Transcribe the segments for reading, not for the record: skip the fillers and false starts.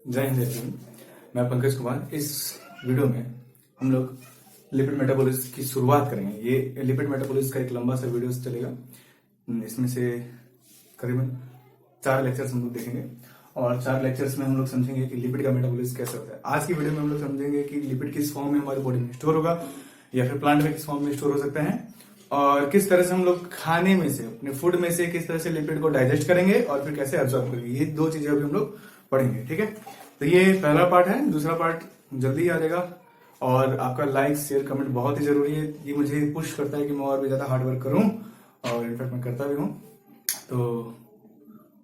जय हिंद एवरीवन। मैं पंकज कुमार। इस वीडियो में हम लोग लिपिड मेटाबॉलिज्म की शुरुआत करेंगे। ये लिपिड मेटाबॉलिज्म का एक लंबा सा वीडियो चलेगा। इसमें से करीबन 4 लेक्चर्स हम लोग देखेंगे और 4 लेक्चर्स में हम लोग समझेंगे कि लिपिड का मेटाबॉलिज्म कैसे होता है। आज की वीडियो में हम लोग समझेंगे कि लिपिड किस फॉर्म में हमारी बॉडी में स्टोर होगा या फिर प्लांट में किस फॉर्म में स्टोर हो सकते हैं और किस तरह से हम लोग खाने में से, अपने फूड में से किस तरह से लिपिड को डाइजेस्ट करेंगे और फिर कैसे एब्जॉर्ब करेंगे। ये 2 चीजें अभी हम लोग पढ़ेंगे। ठीक है, तो ये पहला पार्ट है। दूसरा पार्ट जल्दी ही आ जाएगा और आपका लाइक शेयर कमेंट बहुत ही जरूरी है। ये मुझे पुश करता है कि मैं और भी ज्यादा हार्ड वर्क करूं और इनफैक्ट मैं करता भी हूं। तो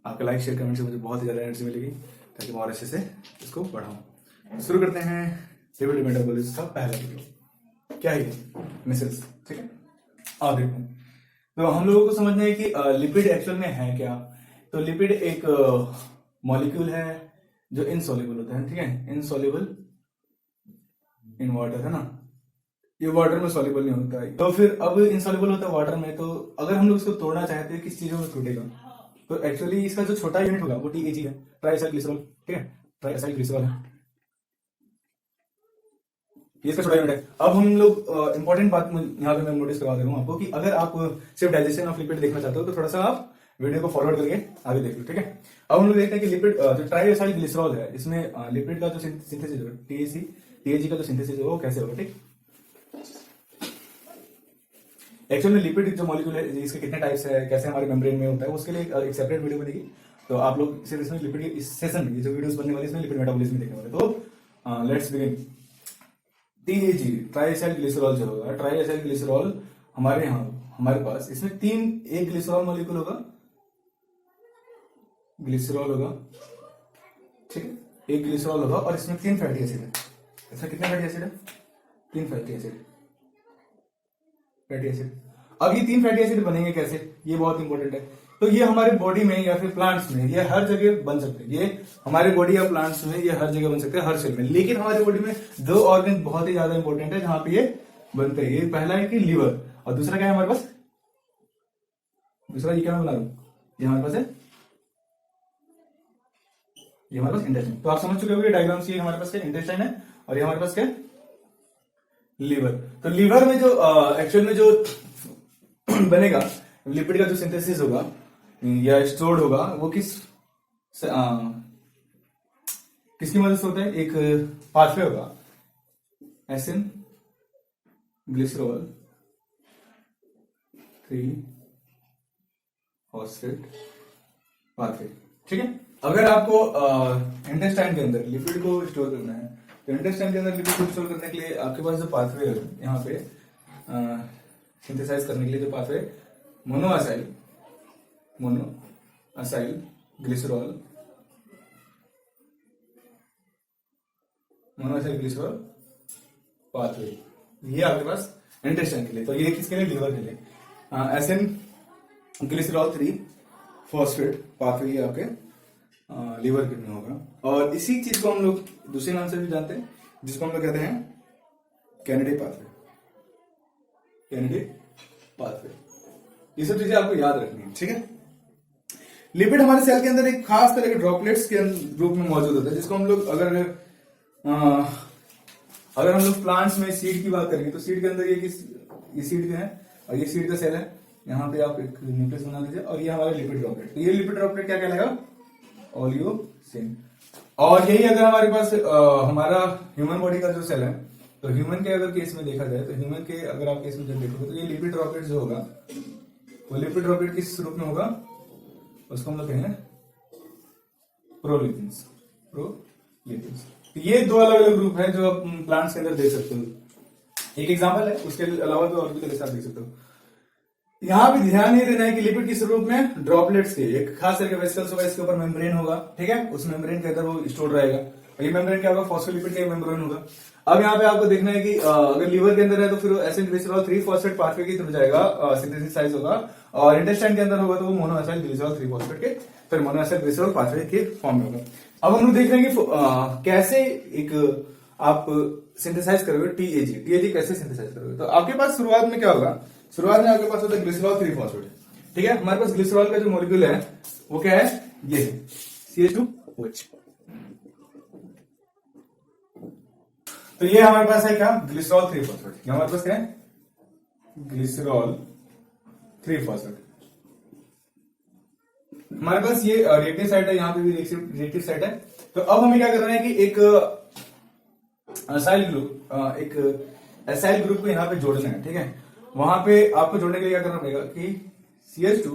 आपका लाइक शेयर कमेंट से मुझे बहुत ही ज्यादा एनर्जी मिलेगी ताकि मैं और अच्छे से इसको बढ़ाऊं। शुरू करते हैं लिपिड मेटाबॉलिज्म का पहला वीडियो। क्या है मिसेस? ठीक है, आप देखो। तो हम लोगों को समझना है कि लिपिड एक्चुअल में है क्या। तो लिपिड एक मॉलिक्यूल है जो इनसॉल्युबल होता है। ठीक है, इनसॉल्युबल इन वाटर, है ना। ये वाटर में सॉल्युबल नहीं होता है। तो फिर अब इनसॉल्युबल होता है वाटर में, तो अगर हम लोग इसको तोड़ना चाहते हैं किस चीजों में टूटेगा, तो एक्चुअली इसका जो छोटा यूनिट होगा वो TAG है, ट्राइएसाइल ग्लिसरॉल। ठीक है, ट्राइएसाइल ग्लिसरॉल है, ये इसका छोटा यूनिट है। अब हम लोग इंपॉर्टेंट बात यहाँ पे मैं नोटिस करवा दे रहा हूँ आपको कि अगर आप सिर्फ डाइजेशन ऑफ लिपिड देखना चाहते हो तो थोड़ा सा आप वीडियो को फॉरवर्ड करके आगे देख लो। ठीक है, अब हम लोग देखते हैं कि लिपिड जो ट्राइएसाइल ग्लिसरॉल है, इसमें लिपिड का जो सिंथेसिस होगा, TAG का जो सिंथेसिस होगा वो कैसे होगा। ठीक, एक्चुअल में लिपिड जो मॉलिक्यूल है इसके कितने टाइप्स है, कैसे हमारे मेम्ब्रेन में होता है, उसके लिए एक सेपरेट वीडियो बनेगी। तो आप लोग सिर्फ इसमें लिपिड इस सेशन में, ये जो वीडियोस बनने वाली इसमें लिपिड मेटाबॉलिज्म देखने वाले। तो लेट्स बिगिन। TAG ट्राइएसाइल ग्लिसरॉल जो होगा, ट्राइएसाइल ग्लिसरॉल हमारे यहाँ हमारे पास इसमें एक ग्लिसरॉल मॉलिक्यूल होगा, ग्लिसरॉल होगा। ठीक है, एक ग्लिसरॉल होगा और इसमें 3 फैटी एसिड है। इसमें कितने फैटी एसिड है? 3 फैटी एसिड। अब ये 3 फैटी एसिड बनेंगे कैसे, ये बहुत इंपॉर्टेंट है। तो ये हमारे बॉडी में या फिर प्लांट्स में, ये हर जगह बन सकते हैं। ये हमारे बॉडी या प्लांट्स में ये हर जगह बन सकते हैं, हर सेल में। लेकिन हमारी बॉडी में 2 ऑर्गन बहुत ही ज्यादा इंपॉर्टेंट है जहां पे ये बनते हैं। ये पहला है कि लीवर और दूसरा क्या है हमारे पास? दूसरा ये क्या मैं बना रहा हूं, ये हमारे पास है, ये हमारे पास इंटेस्टाइन। तो आप समझ चुके होंगे डायग्राम से, हमारे पास क्या इंटेस्टाइन है और ये हमारे पास क्या लीवर। तो लीवर में जो एक्चुअल में जो बनेगा लिपिड का जो सिंथेसिस होगा या स्टोर्ड होगा वो किसकी मदद से होता है? एक पाथवे होगा, एसिन ग्लिसरॉल 3 फॉस्फेट पाथवे। ठीक है, अगर आपको इंटेस्टाइन के अंदर लिपिड को स्टोर करना है तो इंटेस्टाइन के अंदर लिपिड को स्टोर करने के लिए आपके पास जो पाथवे है यहाँ पे सिंथेसाइज करने के लिए जो पाथवे, मोनोअसाइल ग्लिसरॉल, मोनोअसाइल ग्लिसरॉल पाथवे, ये आपके पास इंटेस्टाइन के लिए। तो ये किसके लिए? लीवर के लिए। एसिन ग्लिसरॉल 3 फॉस्फेट पाथवे ये आपके लीवर के लिए होगा। और इसी चीज को हम लोग दूसरे नाम से भी जानते हैं जिसको हम लोग कहते हैं कैनेडी पाथवे। कैनेडी पाथवे, ये सब चीजें आपको याद रखनी है। ठीक है, लिपिड हमारे सेल के अंदर एक खास तरह के ड्रॉपलेट्स के रूप में मौजूद होता है जिसको हम लोग अगर हम लोग प्लांट्स में सीड की बात करेंगे तो सीड के अंदर ये सीड का है और ये सीड का सेल है। यहाँ पे आप एक न्यूक्लियस बना दीजिए और ये हमारा लिपिड ड्रॉपलेट। तो ये लिपिड ड्रॉपलेट क्या कहलाएगा? ओलियोसिन। और यही अगर हमारे पास हमारा ह्यूमन बॉडी का जो सेल है, तो ह्यूमन के अगर केस में देखा जाए तो ह्यूमन के अगर आप केस में जब देखोगे तो ये लिपिड ड्रॉपलेट जो होगा वो लिपिड ड्रॉपलेट किस रूप में होगा? उसको हम लोग कहेंगे प्रोलिपिन्स। ये 2 अलग अलग ग्रुप है जो आप प्लांट्स के अंदर देख सकते हो। एक एग्जांपल है, उसके अलावा भी और भी तरह से आप देख सकते हो। यहाँ भी ध्यान ये देना है कि लिपिड किस रूप में? ड्रॉपलेट्स के। एक खास तरह के वेसिकल्स होगा, इसके ऊपर मेम्ब्रेन होगा। ठीक है, उस मेम्ब्रेन के अंदर वो स्टोर रहेगा और ये मेम्ब्रेन क्या होगा? फॉस्फोलिपिड का मेम्ब्रेन होगा। अब यहाँ पे आपको देखना है कि अगर लीवर के अंदर है तो फिर एसिड ग्लिसरॉल 3 फॉस्फेट पाथवे की तरफ जाएगा, सिंथेसाइज होगा। और इंटेस्टाइन के अंदर होगा तो वो मोनोअसाइल ग्लिसरॉल 3 फॉस्फेट के, फिर मोनोअसाइल ग्लिसरॉल पाथवे के फॉर्म में होगा। अब हम लोग देख रहे हैं कि कैसे एक आप सिंथेसाइज करोगे TAG कैसे सिंथेसाइज करोगे। तो आपके पास शुरुआत में क्या होगा? शुरुआत में आपके पास होता है ग्लिसरॉल 3 फॉस्फेट। ठीक है, हमारे पास ग्लिसरॉल का जो मॉलिक्यूल है वो क्या है? ये CH2OH। तो ये हमारे पास है क्या, ग्लिसरॉल 3 फॉस्फेट। ये हमारे पास क्या है, ग्लिसरॉल 3 फॉस्फेट। हमारे पास ये रिएक्टिव साइट है, यहाँ पे भी रिएक्टिव साइट है। तो अब हमें क्या करना है कि एक एसाइल ग्रुप को यहाँ पे जोड़ना है, ठीक है। वहां पे आपको जोड़ने के लिए क्या करना पड़ेगा कि CH2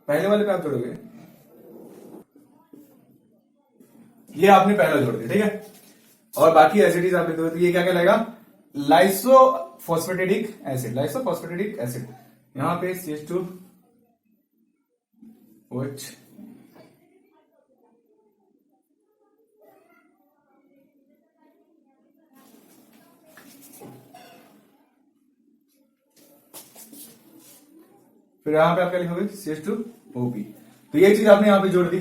पहले वाले पे आप जोड़ोगे, ये आपने पहला जोड़ दिया, ठीक है, और बाकी एसिडीज आप लिख दो, तो ये क्या कहलाएगा, लाइसोफॉस्फेटिडिक एसिड। लाइसोफॉस्फेटिडिक एसिड, यहां पे CH2OH फिर यहां पे आप क्या लिखोगे, CH2OP। तो ये चीज आपने यहां पे जोड़ दी।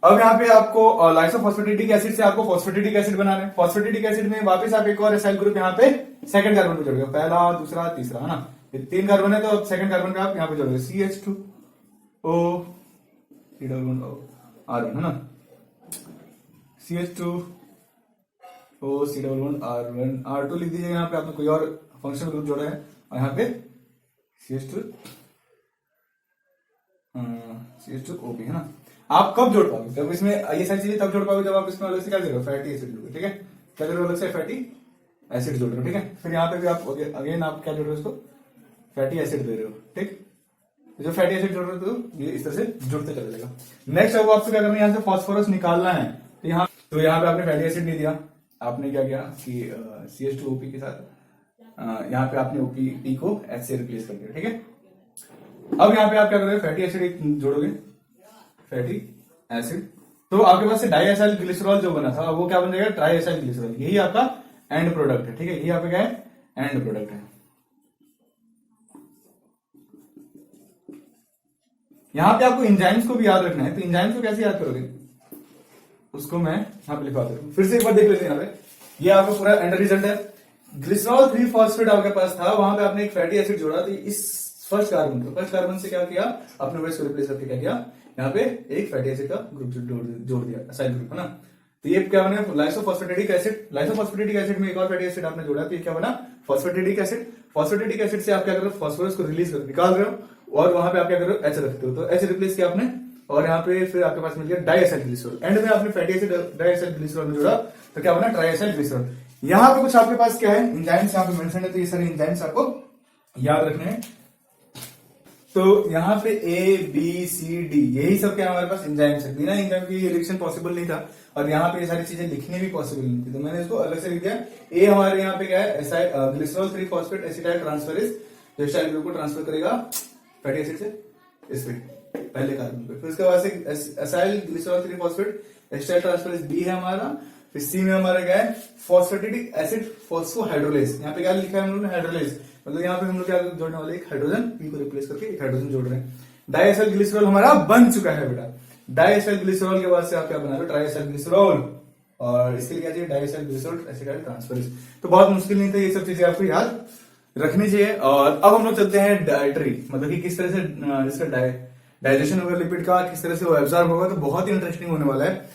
अब यहाँ पे आपको लाइसोफॉस्फेटिडिक एसिड से आपको फॉस्फेटिडिक एसिड बनाना है। फॉस्फेटिडिक एसिड में वापस आप एक और एसाइल ग्रुप यहाँ पे सेकंड कार्बन पे जोड़ोगे, पहला, दूसरा, तीसरा, है ना, ये 3 कार्बन है, तो सेकंड कार्बन पे आप यहाँ पे जोड़ोगे CH2O C++R1, है ना, CH2O C++R1 R2 लिख दीजिए। यहाँ पे आपने कोई और फंक्शनल ग्रुप जोड़ा है, और यहाँ पे CH2OP, है ना। आप कब जोड़ पाओगे, जब इसमें ये सारी चीजें तब जोड़ पाओगे जब आप इसमें अलग से क्या जोड़ोगे, फैटी एसिड जोड़ोगे, ठीक है। क्या जोड़ोगे, अलग से फैटी एसिड जोड़ रहे हो, ठीक है। फिर यहाँ पे भी आप अगेन आप क्या जोड़ रहे हो, उसको फैटी एसिड दे रहे हो, ठीक। जो फैटी एसिड जोड़ रहे हो तो ये इस तरह से जुड़ते चले जाएगा। नेक्स्ट अब आपको क्या करना है, यहाँ से फास्फोरस निकालना है। तो यहाँ पे आपने फैटी एसिड नहीं दिया, आपने क्या किया कि CH2OP के साथ यहाँ पे आपने OP को H से रिप्लेस कर दिया, ठीक है। अब यहाँ पे आप क्या करोगे, फैटी एसिड जोड़ोगे, फैटी एसिड, तो आपके पास से डाइएसाइल ग्लिसरॉल जो बना था वो क्या बन जाएगा, ट्राइएसाइल ग्लिसरॉल। यही आपका एंड प्रोडक्ट है, ठीक है, यही आपका क्या है, एंड प्रोडक्ट है। यहां पे आपको एंजाइम्स को भी याद रखना है। तो एंजाइम्स को कैसे याद करोगे, उसको मैं यहां पे लिखवा देता हूं, फिर से एक बार देख लेते हैं। यहाँ पे ये आपका पूरा एंड रिजल्ट है। ग्लिसरॉल 3 फॉस्फेट आपके पास था, वहां पे आपने एक फैटी एसिड जोड़ा, तो इस फर्स्ट कार्बन से क्या किया, आपने वेस्ट को रिप्लेस करके क्या किया, यहाँ पे एक फैटी एसिड का ग्रुप जोड़ दिया, एसाइल ग्रुप, है ना। तो ये क्या बना, लाइसोफॉस्फेटिडिक एसिड। लाइसोफॉस्फेटिडिक एसिड में एक और फैटी एसिड आपने जोड़ा, तो ये क्या बना, फॉस्फेटिडिक एसिड। फॉस्फेटिडिक एसिड से आप क्या कर रहे हो, फास्फोरस को रिलीज कर निकाल रहे हो, और वहां पे आप क्या कर रहे हो, H रखते हो, तो H रिप्लेस किया आपने, और यहाँ पे फिर आपके पास मिल गया डाइएसाइल ग्लिसरॉल। एंड में आपने फैटी एसिड डाइएसाइल ग्लिसरॉल में जोड़ा, तो क्या बना, ट्राइएसाइल ग्लिसरॉल। यहाँ पे कुछ आपके पास क्या है, एंजाइम्स यहाँ पे मेंशन है, तो ये सारे एंजाइम्स आपको याद रखने हैं। तो यहाँ पे ABCD यही सब क्या हमारे पास एंजाइम्स है। बिना एंजाइम की रिएक्शन पॉसिबल नहीं था, और यहाँ पे ये सारी चीजें लिखनी भी पॉसिबल नहीं थी, तो मैंने इसको अलग से लिख दिया। ए हमारे यहाँ पे क्या है, ग्लिसरॉल 3 फॉस्फेट एसिटाइल ट्रांसफेरेज, जो एसिटाइल ग्रुप को ट्रांसफर करेगा फैटी एसिड से इस पे पहले कार्बन पे। फिर उसके बाद से acyl glycerol 3 phosphate acetyl transferase B है हमारा। फिर C में हमारा क्या है, फॉस्फेटिडिक एसिड फॉस्फोहाइड्रोलेज। यहाँ पे क्या लिखा है हम लोगों ने, हाइड्रोलेज, मतलब यहाँ पे हम लोग क्या जोड़ने वाले, एक हाइड्रोजन P को रिप्लेस करके एक हाइड्रोजन जोड़ रहे हैं। डाइएसाइल ग्लिसरॉल हमारा बन चुका है बेटा। डाइएसाइल ग्लिसरॉल के बाद से आप क्या बना रहे हो, ट्राइएसाइल ग्लिसरॉल, और इसके लिए क्या चाहिए, डाइएसाइल ग्लिसरॉल एसिटाइल ट्रांसफेरेज। तो बहुत मुश्किल नहीं था, ये सब चीजें आपको याद रखनी चाहिए। और अब हम लोग चलते हैं डाइटरी, मतलब कि किस तरह से इसका डाइजेशन होगा लिपिड का, किस तरह से वो एब्जॉर्ब होगा। तो बहुत ही इंटरेस्टिंग होने वाला है,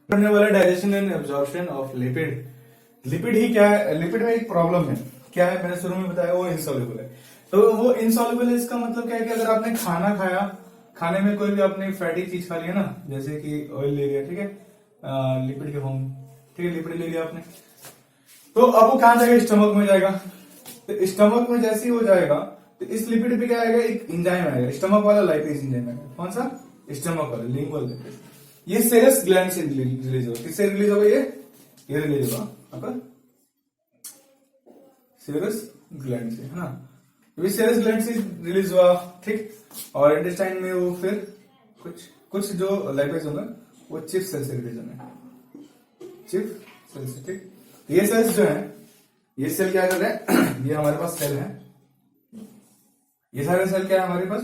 होने वाला digestion and absorption of lipid. Lipid ही क्या है, लिपिड में एक प्रॉब्लम है, क्या है, मैंने शुरू में बताया, वो इनसॉल्युबल है। तो वो इनसॉल्युबल है, इसका मतलब क्या है कि अगर आपने खाना खाया, खाने में कोई भी आपने फैटी चीज खा लिया ना, जैसे कि ऑयल ले लिया, ठीक है, लिपिड के फॉर्म, ठीक है, लिपिड ले लिया आपने, तो अब वो कहां जाएगा, स्टमक में जाएगा। तो स्टमक में जैसे ही हो जाएगा, तो इस लिपिड पे क्या आएगा, एक एंजाइम आएगा, स्टमक वाला लाइपेज एंजाइम आएगा। कौन सा, स्टमक वाला, लिंगुअल लाइपेज। ये सेरस ग्लैंड से रिलीज होगा। किससे रिलीज होगा, ये रिलीज होगा आपका सेरस ग्लैंड से, है ना। ये सेरस ग्लैंड से रिलीज हुआ, ठीक, और इंटेस्टाइन में वो फिर कुछ जो लाइपेज होंगे वो चिप सेल से रिलीज होंगे, चिप सेल से, ठीक। ये सेल्स जो है, ये सेल क्या कर रहे हैं, ये हमारे पास सेल है, ये सारे सेल क्या है हमारे पास,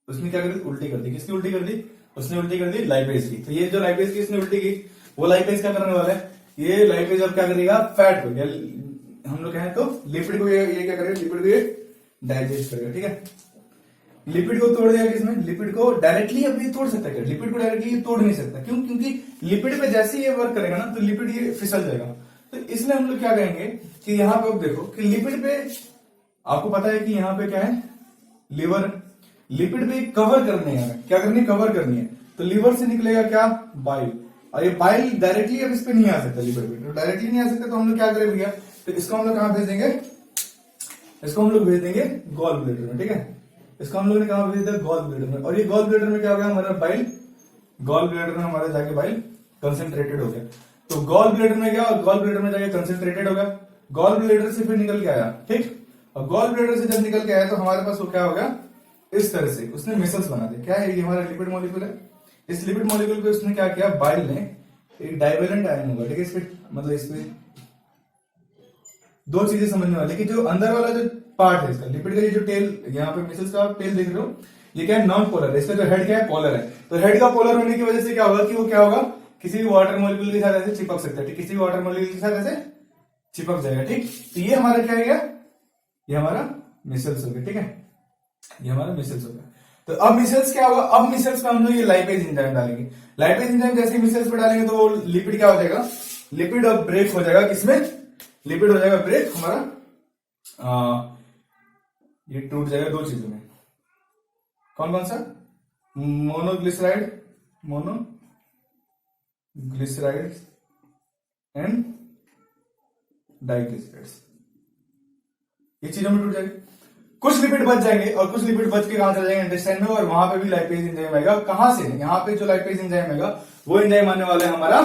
उसने क्या कर दी, उल्टी कर दी। किसकी उल्टी कर दी, उसने उल्टी कर दी लाइपेज की। तो ये जो लाइपेज की इसने उल्टी की, वो लाइपेज क्या करने वाला है, ये लाइपेज अब क्या करेगा, फैट को, हम लोग कहें तो लिपिड को ये क्या करेगा, लिपिड को ये डाइजेस्ट करेगा, ठीक है। लिपिड को तोड़ दिया किसने, लिपिड को डायरेक्टली अब ये तोड़ सकता है क्या, लिपिड को डायरेक्टली तोड़ नहीं सकता। क्यों, क्योंकि लिपिड पे जैसे ये वर्क करेगा ना, तो लिपिड ये फिसल जाएगा। तो इसलिए हम लोग क्या करेंगे कि यहाँ पे अब देखो कि लिपिड पे आपको पता है कि यहाँ पे क्या है, लीवर। लिपिड पे कवर करनी है, क्या करनी है, कवर करनी है। तो लीवर से निकलेगा क्या, बाइल। और ये बाइल डायरेक्टली अब इस पे नहीं आ सकता, लिपिड पे तो डायरेक्टली नहीं आ सकता, तो हम लोग क्या करें भैया, तो इसको हम लोग कहां भेज देंगे, इसको हम लोग भेज देंगे गॉल ब्लैडर में, ठीक है। इसको हम लोग ने कहा भेज दिया, गॉल ब्लैडर में। और ये गॉल ब्लैडर में क्या हो गया, हमारा बाइल, गॉल ब्लैडर में हमारा जाके बाइल कंसेंट्रेटेड हो गया। तो गॉल ब्लैडर में क्या, गॉल ब्लैडर में जाके कंसेंट्रेटेड हो गया, गॉल ब्लैडर से फिर निकल के आया, ठीक। और गॉल ब्लैडर से जब निकल के आया तो हमारे पास वो क्या हो गया, इस तरह से उसने मिसल्स बना दिया। क्या है, ये हमारा लिपिड मॉलिक्यूल है। इस लिपिड मॉलिक्यूल पे उसने क्या किया, बाइल ने एक डाइवेलेंट आयन होगा, ठीक है। इस पे मतलब इस पे दो चीजें समझने वाली कि जो अंदर वाला जो पार्ट है इसका, लिपिड का ये जो टेल, यहाँ पे मिसल्स का टेल देख रहे हो, ये क्या है, नॉन पोलर है। इसका जो हेड क्या है, पोलर है। तो हेड का पोलर होने की वजह से क्या होगा कि वो क्या होगा, किसी भी वाटर मॉलिक्यूल के साथ ऐसे चिपक सकता है, ठीक। किसी भी वाटर मॉलिक्यूल के साथ ऐसे चिपक जाएगा, ठीक। तो ये हमारा क्या है, ये हमारा मिसल्स हो गया, ठीक है। ये हमारा मिसल्स हो गया। तो अब मिसल्स क्या होगा, अब मिसल्स में हम लोग ये लाइपेज एंजाइम डालेंगे। लाइपेज एंजाइम जैसे मिसल्स पे डालेंगे तो वो लिपिड क्या हो जाएगा, लिपिड अब ब्रेक हो जाएगा, किसमें, लिपिड हो जाएगा ब्रेक हमारा, ये टूट जाएगा दो चीजों में। कौन कौन सा, मोनोग्लिसराइड, मोनोग्लिसराइड एंड डाइग्लिसराइड्स, ये चीजों में टूट जाएगी। कुछ लिपिड बच जाएंगे और कुछ लिपिड बच के कहां चले जाएंगे, इंटेस्टाइन में, और वहां पे भी लाइपेज एंजाइम आएगा। कहां से, यहाँ पे जो लाइपेज एंजाइम आएगा वो एंजाइम आने वाला है हमारा,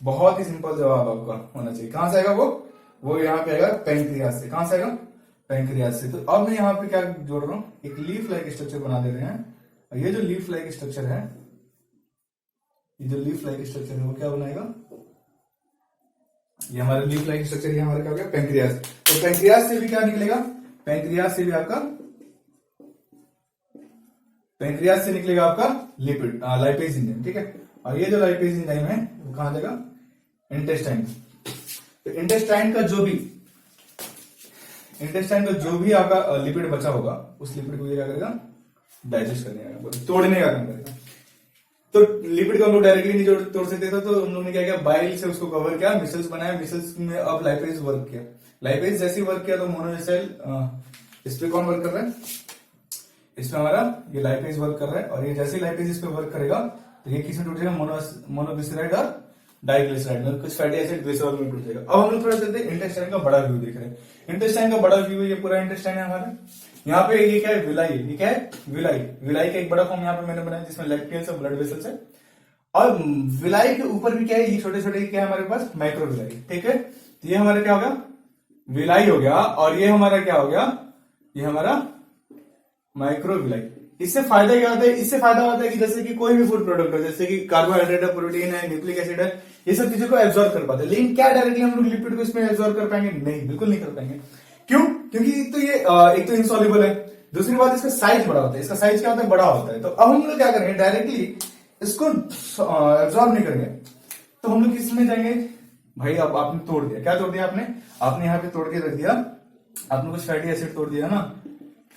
बहुत ही सिंपल जवाब आपका होना चाहिए, कहां से आएगा वो यहाँ पे आएगा पैंक्रियाज से। कहां से आएगा, पैंक्रियाज से। तो अब मैं यहाँ पे क्या जोड़ रहा हूं, एक लीफ लाइक स्ट्रक्चर बना दे रहे हैं। और ये जो लीफ लाइक स्ट्रक्चर है, ये जो लीफ लाइक स्ट्रक्चर है वो क्या बनाएगा, ये हमारा लीफ लाइक स्ट्रक्चर, ये हमारा क्या हो गया, पैंक्रियाज। तो पैंक्रियाज से भी क्या निकलेगा, पैंक्रियाज से भी आपका, पैंक्रियाज से निकलेगा आपका लिपिड, लाइपेज एंजाइम, ठीक है। और ये जो लाइपेज एंजाइम है वो कहां जाएगा, इंटेस्टाइन। तो इंटेस्टाइन का जो भी आपका लिपिड बचा होगा, उस लिपिड को ये क्या करेगा, डाइजेस्ट करने का, तोड़ने का काम करेगा। तो लिपिड को हम लोग डायरेक्टली नहीं तोड़ सकते थे, तो हम लोगों ने क्या किया, बाइल से उसको कवर किया, मिसल्स बनाया, मिसल्स में अब लाइपेज वर्क किया। लाइपेज जैसे ही वर्क किया तो मोनोसेल, इस पे कौन वर्क कर रहा है, इसमें हमारा ये लाइपेज वर्क कर रहा है। और ये जैसे ही लाइपेज इस पे वर्क करेगा तो ये किसमें टूट जाएगा, मोनोग्लिसराइड और डाइग्लिसराइड में, कुछ फैटी एसिड ग्लिसरॉल में टूट जाएगा। अब हम लोग थोड़ा चलते हैं, इंटेस्टाइन का बड़ा व्यू देख रहे हैं। इंटेस्टाइन का बड़ा व्यू, ये पूरा इंटेस्टाइन है हमारा। यहाँ पे ये क्या है, विलाई, ये क्या है, विलाई। विलाई का एक बड़ा फॉर्म यहाँ पे मैंने बनाया जिसमें लैक्टियल्स और ब्लड वेसल्स है। और विलाई के ऊपर भी क्या है, ये छोटे छोटे क्या है हमारे पास, माइक्रो विलाई, ठीक है। तो ये हमारा क्या होगा, विलाई हो गया। और ये हमारा क्या हो गया, ये हमारा माइक्रो विलाई। इससे फायदा क्या होता है, इससे फायदा होता है कि जैसे कि कोई भी फूड प्रोडक्ट है, जैसे कि कार्बोहाइड्रेट है, प्रोटीन है, न्यूक्लिक एसिड है, ये सब चीजों को एब्जॉर्ब कर पाते हैं। लेकिन क्या डायरेक्टली हम लोग लिपिड को इसमें एब्जॉर्ब कर पाएंगे, नहीं, बिल्कुल नहीं कर पाएंगे। क्यों, क्योंकि तो ये एक तो इनसॉल्युबल है, दूसरी बात इसका साइज बड़ा होता है। इसका साइज क्या होता है, बड़ा होता है। तो अब हम लोग क्या करेंगे, डायरेक्टली इसको एब्जॉर्ब नहीं करेंगे, तो हम लोग किसमें जाएंगे, भाई अब आपने तोड़ दिया, क्या तोड़ दिया आपने यहाँ पे तोड़ के रख दिया, आपने कुछ फैटी एसिड तोड़ दिया ना,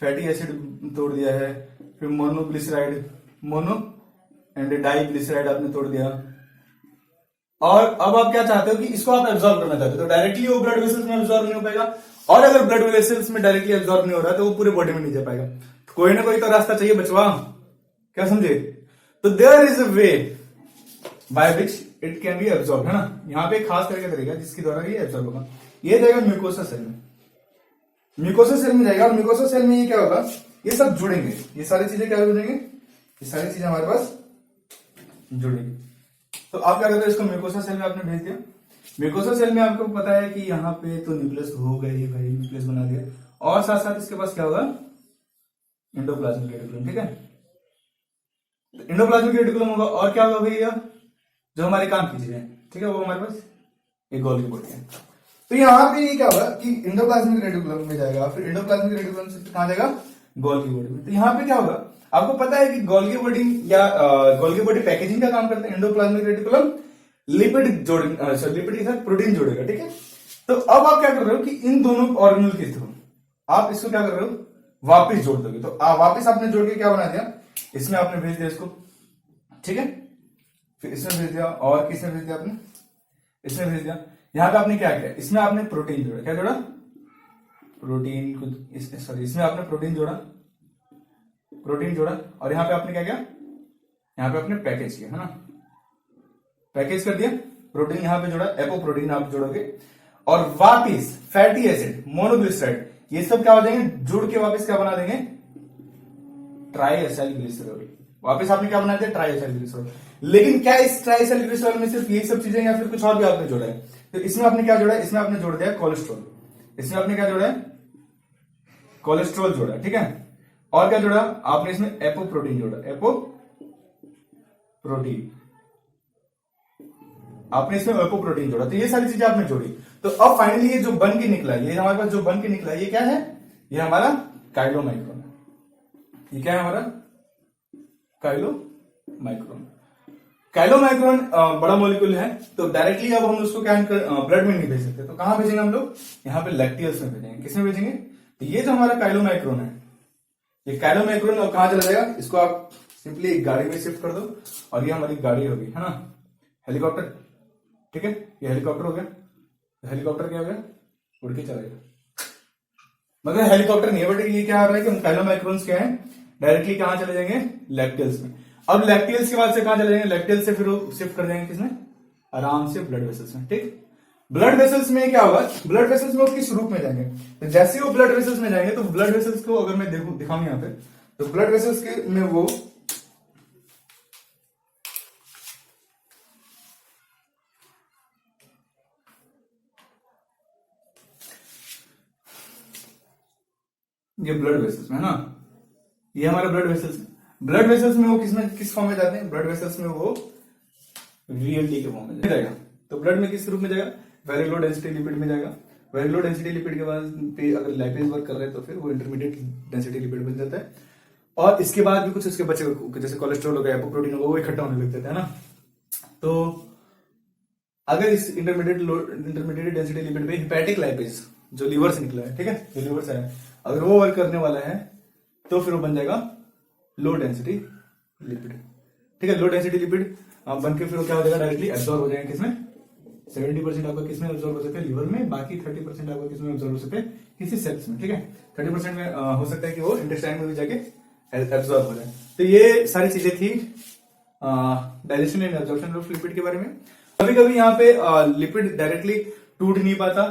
फैटी एसिड तोड़ दिया है, फिर मोनोग्लिसराइड, मोनो एंड डाइग्लिसराइड आपने तोड़ दिया। और अब आप क्या चाहते हो कि इसको आप एब्जॉर्ब करना चाहते हो, तो डायरेक्टली वो ब्लड वेसल्स में एब्जॉर्ब नहीं हो पाएगा। और अगर ब्लड वेसल्स में डायरेक्टली एब्जॉर्ब नहीं हो रहा है तो वो पूरे बॉडी में नहीं जा पाएगा। तो कोई ना कोई तो रास्ता चाहिए बचवा, क्या समझे। तो there is a way by which it can be absorb, है ना। यहाँ पे खास करके तरीका जिसके द्वारा ये एब्जॉर्ब होगा, ये जाएगा म्यूकोसा सेल में, म्यूकोसा सेल में जाएगा। और म्यूकोसा सेल में ये क्या होगा, ये सब जुड़ेंगे, ये सारी चीजें क्या जुड़ेंगे, ये सारी चीजें हमारे पास जुड़ेंगी। तो आप क्या करते हैं, इसको म्यूकोसा सेल में आपने भेज दिया। म्यूकोसा सेल में आपको पता है कि यहाँ पे तो न्यूक्लियस हो गई भाई, न्यूक्लियस बना दिया। और साथ साथ इसके पास क्या होगा, एंडोप्लाज्मिक रेटिकुलम, ठीक है। तो एंडोप्लाज्मिक रेटिकुलम होगा। और क्या होगा भैया, जो हमारे काम की चीजें, ठीक है, वो हमारे पास एक गोल्गी बॉडी है। तो यहाँ पे ये क्या होगा कि एंडोप्लाज्मिक रेटिकुलम में जाएगा, फिर एंडोप्लाज्मिक रेटिकुलम से कहां जाएगा, गोल्गी बॉडी में। तो यहाँ पे क्या होगा, आपको पता है कि गोल्गी बॉडी या गोल्गी बॉडी पैकेजिंग का काम करते हैं। एंडोप्लाज्मिक रेटिकुलम लिपिड लिपिड के साथ प्रोटीन जोड़ेगा, ठीक है। तो अब आप क्या कर रहे हो कि इन दोनों ऑर्गेनल के थ्रू आप इसको क्या कर रहे हो, वापिस जोड़ दोगे। तो वापिस आपने जोड़ के क्या बना दिया, इसमें आपने भेज दिया इसको, ठीक है। फिर इसमें भेज दिया, और किसमें भेज दिया आपने, इसमें भेज दिया। यहाँ पे आपने क्या किया, इसमें आपने प्रोटीन जोड़ा, क्या जोड़ा, प्रोटीन को, सॉरी इसमें आपने प्रोटीन जोड़ा, और यहाँ पे आपने क्या किया, यहाँ पे आपने पैकेज किया, है ना, पैकेज कर दिया, प्रोटीन यहाँ पे जोड़ा, एपो प्रोटीन आप जोड़ोगे, और वापिस फैटी एसिड, मोनोग्लिसराइड, ये सब क्या हो जाएंगे, जुड़ के वापस क्या बना देंगे, ट्राइएसाइल ग्लिसरॉल। वापस आपने क्या बना दिया, ट्राइएसाइल ग्लिसरॉल। लेकिन क्या इस ट्राइएसाइल ग्लिसरॉल में सिर्फ यही सब चीजें या फिर कुछ और भी आपने जोड़ा है, तो इसमें आपने क्या जोड़ा है, इसमें आपने जोड़ दिया कोलेस्ट्रॉल, इसमें आपने क्या जोड़ा है, कोलेस्ट्रॉल जोड़ा, ठीक है। और क्या जोड़ा आपने, इसमें एपो प्रोटीन जोड़ा, एपो प्रोटीन, आपने इसमें एपो प्रोटीन जोड़ा, तो ये सारी चीजें आपने जोड़ी। तो अब फाइनली ये जो बन के निकला, ये हमारे पास जो बन के निकला, ये क्या है, ये हमारा काइलोमाइक्रोन है। ये क्या है हमारा काइलोमाइक्रोन। काइलोमाइक्रोन बड़ा मॉलिक्यूल है, तो डायरेक्टली अब हम उसको क्या ब्लड में नहीं भेज सकते, तो कहां भेजेंगे हम लोग, यहाँ पे लैक्टियल्स में भेजेंगे। किसमें भेजेंगे, तो ये जो हमारा काइलोमाइक्रोन है, ये काइलोमाइक्रोन अब कहां चला जाएगा, इसको आप सिंपली एक गाड़ी में शिफ्ट कर दो, और ये हमारी गाड़ी होगी, है ना, हेलीकॉप्टर, ठीक है, ये हेलीकॉप्टर हो गया, हेलीकॉप्टर क्या हो गया, उड़ के चलेगा, मगर हेलीकॉप्टर नहीं है, बट ये क्या आ रहा है कि काइलोमाइक्रोन्स क्या है, डायरेक्टली कहां चले जाएंगे, लैक्टियल्स में। अब लैक्टियल्स के बाद से कहां चले जाएंगे, लैक्टियल्स से फिर शिफ्ट कर जाएंगे किसमें, आराम से ब्लड वेसल्स में, ठीक। ब्लड वेसल्स में क्या होगा, ब्लड वेसल्स में वो किस रूप में जाएंगे, तो जैसे वो ब्लड वेसल्स में जाएंगे, तो ब्लड वेसल्स को अगर मैं दिखाऊं यहाँ पे, तो ब्लड वेसल्स के में वो ये ब्लड वेसल्स में है ना, ये हमारा ब्लड वेसल्स, ब्लड वेसल्स में वो किस फॉर्म में जाते हैं, ब्लड वेसल्स में वो VLD के फॉर्म में जाएगा। तो ब्लड में किस रूप में जाएगा, वेरी लो डेंसिटी लिपिड में जाएगा। वेरी लो डेंसिटी लिपिड के बाद पे अगर लाइपेज वर्क कर रहे हैं तो फिर वो इंटरमीडिएट डेंसिटी लिपिड बन जाता है, और इसके बाद भी कुछ उसके बचे, जैसे कोलेस्ट्रॉल हो गया, एपोप्रोटीन हो गया, वो इकट्ठा होने लग जाता है ना। तो अगर इस इंटरमीडिएट डेंसिटी लिपिड पे हिपैटिक लाइपेज जो लीवर से निकला है, ठीक है, जो लीवर से है, अगर वो वर्क करने वाला है तो फिर वो बन जाएगा लो डेंसिटी लिपिड, ठीक है। लो डेंसिटी लिपिड बन के फिर वो क्या हो जाएगा, डायरेक्टली एब्जॉर्ब हो जाएगा किसमें, 70% आपका किसमें एब्जॉर्ब हो सकता है, लिवर में, बाकी 30% आपका किसमें एब्जॉर्ब हो सकता है, किसी सेल्स में, ठीक है। 30% में हो सकता है कि वो इंटेस्टाइन में भी जाके एब्जॉर्ब हो जाए। तो ये सारी चीजें थी digestion and absorption of lipid के बारे में। कभी कभी यहाँ पे लिपिड डायरेक्टली टूट नहीं पाता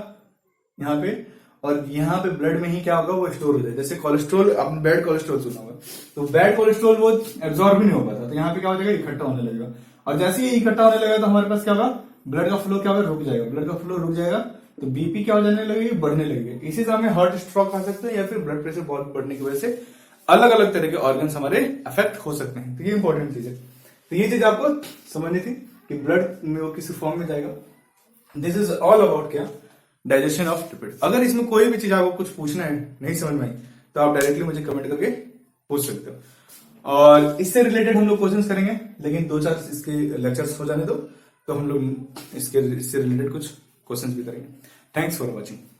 यहाँ पे, और यहाँ पे ब्लड में ही क्या होगा, वो स्टोर हो जाए। जैसे कोलेस्ट्रॉल, आपने बैड कोलेस्ट्रॉल सुना होगा, तो बैड कोलेस्ट्रॉल वो एब्जॉर्ब भी नहीं हो पाता, तो यहाँ पे क्या हो जाएगा, इकट्ठा होने लगेगा, और जैसे ही इकट्ठा होने लगेगा तो हमारे पास क्या होगा, ब्लड का फ्लो क्या होगा, रुक जाएगा, ब्लड का फ्लो रुक जाएगा, तो बीपी क्या हो जाने लगेगी, बढ़ने लगेगी। इसी से हमें हार्ट स्ट्रोक आ सकते हैं, या फिर ब्लड प्रेशर बहुत बढ़ने की वजह से अलग अलग तरह के ऑर्गन्स हमारे अफेक्ट हो सकते हैं। तो ये इंपॉर्टेंट चीज है, तो ये चीज आपको समझनी थी कि ब्लड में वो किसी फॉर्म में जाएगा। दिस इज ऑल अबाउट क्या, डाइजेशन ऑफ लिपिड। अगर इसमें कोई भी चीज आपको कुछ पूछना है, नहीं समझ में आई, तो आप डायरेक्टली मुझे कमेंट करके पूछ सकते हो, और इससे रिलेटेड हम लोग क्वेश्चंस करेंगे, लेकिन 2-4 इसके लेक्चर्स हो जाने दो, तो हम लोग इससे रिलेटेड कुछ क्वेश्चंस भी करेंगे। Thanks for watching.